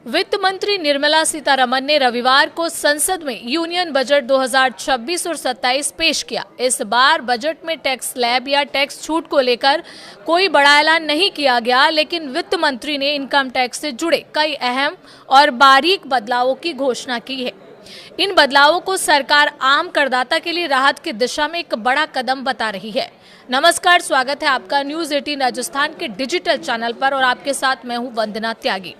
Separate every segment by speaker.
Speaker 1: वित्त मंत्री निर्मला सीतारमण ने रविवार को संसद में यूनियन बजट 2026 और 27 पेश किया। इस बार बजट में टैक्स स्लैब या टैक्स छूट को लेकर कोई बड़ा ऐलान नहीं किया गया, लेकिन वित्त मंत्री ने इनकम टैक्स से जुड़े कई अहम और बारीक बदलावों की घोषणा की है। इन बदलावों को सरकार आम करदाता के लिए राहत की दिशा में एक बड़ा कदम बता रही है। नमस्कार, स्वागत है आपका न्यूज 18 राजस्थान के डिजिटल चैनल पर और आपके साथ मैं हूं वंदना त्यागी।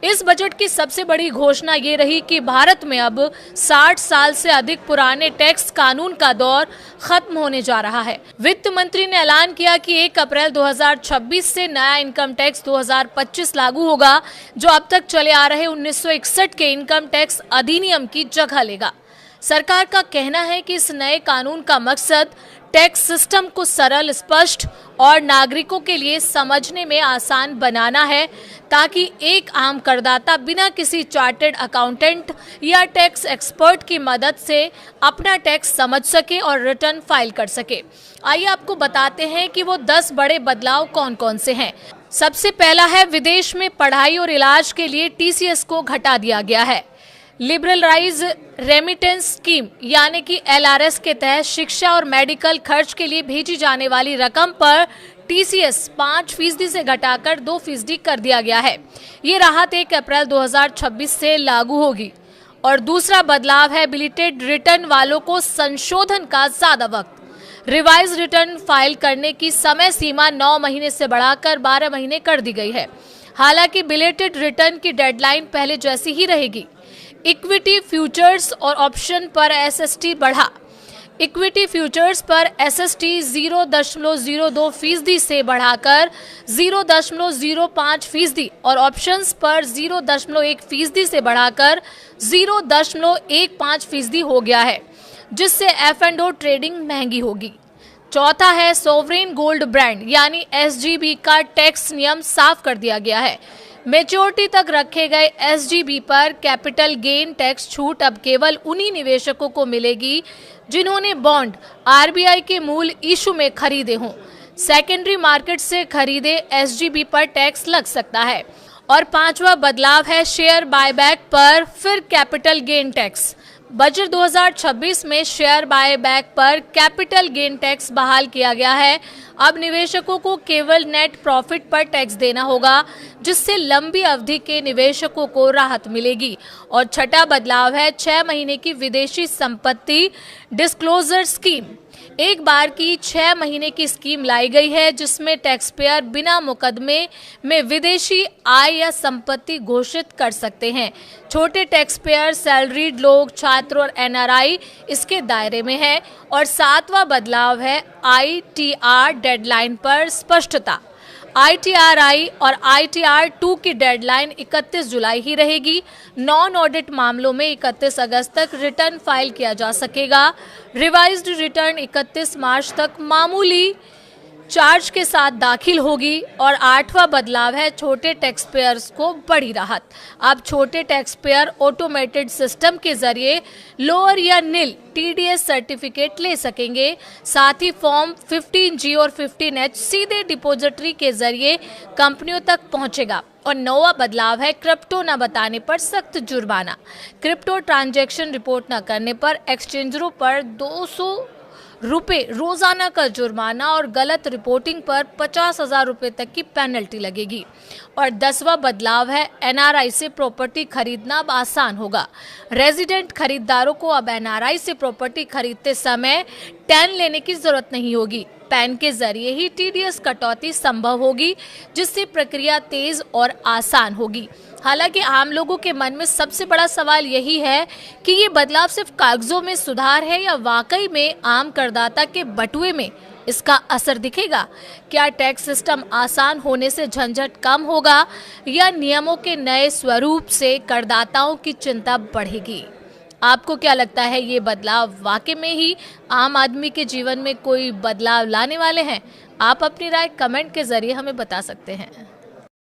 Speaker 1: इस बजट की सबसे बड़ी घोषणा ये रही कि भारत में अब 60 साल से अधिक पुराने टैक्स कानून का दौर खत्म होने जा रहा है। वित्त मंत्री ने ऐलान किया कि 1 अप्रैल 2026 से नया इनकम टैक्स 2025 लागू होगा, जो अब तक चले आ रहे 1961 के इनकम टैक्स अधिनियम की जगह लेगा। सरकार का कहना है कि इस नए कानून का मकसद टैक्स सिस्टम को सरल, स्पष्ट और नागरिकों के लिए समझने में आसान बनाना है, ताकि एक आम करदाता बिना किसी चार्टर्ड अकाउंटेंट या टैक्स एक्सपर्ट की मदद से अपना टैक्स समझ सके और रिटर्न फाइल कर सके। आइए आपको बताते हैं कि वो 10 बड़े बदलाव कौन कौन से हैं। सबसे पहला है, विदेश में पढ़ाई और इलाज के लिए TCS को घटा दिया गया है। लिबरलाइज रेमिटेंस स्कीम यानी कि LRS के तहत शिक्षा और मेडिकल खर्च के लिए भेजी जाने वाली रकम पर TCS 5% से घटाकर 2% कर दिया गया है। ये राहत 1 अप्रैल 2026 से लागू होगी। और दूसरा बदलाव है, बिलेटेड रिटर्न वालों को संशोधन का ज्यादा वक्त। रिवाइज रिटर्न फाइल करने की समय सीमा 9 महीने से बढ़ाकर 12 महीने कर दी गई है। हालांकि बिलेटेड रिटर्न की डेडलाइन पहले जैसी ही रहेगी। इक्विटी फ्यूचर्स और ऑप्शन पर SST बढ़ा। इक्विटी फ्यूचर्स पर SST 0.02% से बढ़ाकर 0.05% और ऑप्शंस पर 0.1% से बढ़ाकर 0.15% हो गया है, जिससे F&O ट्रेडिंग महंगी होगी। चौथा है, सोवरेन गोल्ड ब्रांड यानी SGB का टैक्स नियम साफ कर दिया गया है। मैच्योरिटी तक रखे गए SGB पर कैपिटल गेन टैक्स छूट अब केवल उन्हीं निवेशकों को मिलेगी जिन्होंने बॉन्ड RBI के मूल इशू में खरीदे हों। सेकेंडरी मार्केट से खरीदे SGB पर टैक्स लग सकता है। और पांचवा बदलाव है, शेयर बायबैक पर फिर कैपिटल गेन टैक्स। बजट 2026 में शेयर बायबैक पर कैपिटल गेन टैक्स बहाल किया गया है। अब निवेशकों को केवल नेट प्रॉफिट पर टैक्स देना होगा, जिससे लंबी अवधि के निवेशकों को राहत मिलेगी। और छठा बदलाव है, 6 महीने की विदेशी संपत्ति डिस्क्लोजर स्कीम। एक बार की 6 महीने की स्कीम लाई गई है, जिसमें टैक्स पेयर बिना मुकदमे में विदेशी आय या संपत्ति घोषित कर सकते हैं। छोटे टैक्स पेयर, सैलरीड लोग, छात्र और NRI इसके दायरे में है। और 7वां बदलाव है, ITR डेडलाइन पर स्पष्टता। ITR-I और ITR-2 की डेडलाइन 31 जुलाई ही रहेगी। नॉन ऑडिट मामलों में 31 अगस्त तक रिटर्न फाइल किया जा सकेगा। रिवाइज्ड रिटर्न 31 मार्च तक मामूली चार्ज के साथ दाखिल होगी। और 8वां बदलाव है, छोटे टैक्स पेयर्स को बड़ी राहत। अब छोटे टैक्स पेयर ऑटोमेटेड सिस्टम के जरिए लोअर या नील TDS सर्टिफिकेट ले सकेंगे। साथ ही फॉर्म 15G और 15H सीधे डिपोजिटरी के जरिए कंपनियों तक पहुंचेगा। और 9वां बदलाव है, क्रिप्टो न बताने पर सख्त जुर्माना। क्रिप्टो ट्रांजैक्शन रिपोर्ट न करने पर एक्सचेंजरों पर 200 रुपए रोजाना का जुर्माना और गलत रिपोर्टिंग पर 50,000 रुपए तक की पेनल्टी लगेगी। और 10वां बदलाव है, NRI से प्रॉपर्टी खरीदना अब आसान होगा। रेजिडेंट खरीदारों को अब NRI से प्रॉपर्टी खरीदते समय टैन लेने की जरूरत नहीं होगी। पैन के जरिए ही TDS कटौती संभव होगी, जिससे प्रक्रिया तेज और आसान होगी। हालांकि आम लोगों के मन में सबसे बड़ा सवाल यही है कि ये बदलाव सिर्फ कागजों में सुधार है या वाकई में आम करदाता के बटुए में इसका असर दिखेगा। क्या टैक्स सिस्टम आसान होने से झंझट कम होगा या नियमों के नए स्वरूप से करदाताओं की चिंता बढ़ेगी? आपको क्या लगता है, ये बदलाव वाकई में ही आम आदमी के जीवन में कोई बदलाव लाने वाले हैं? आप अपनी राय कमेंट के जरिए हमें बता सकते हैं।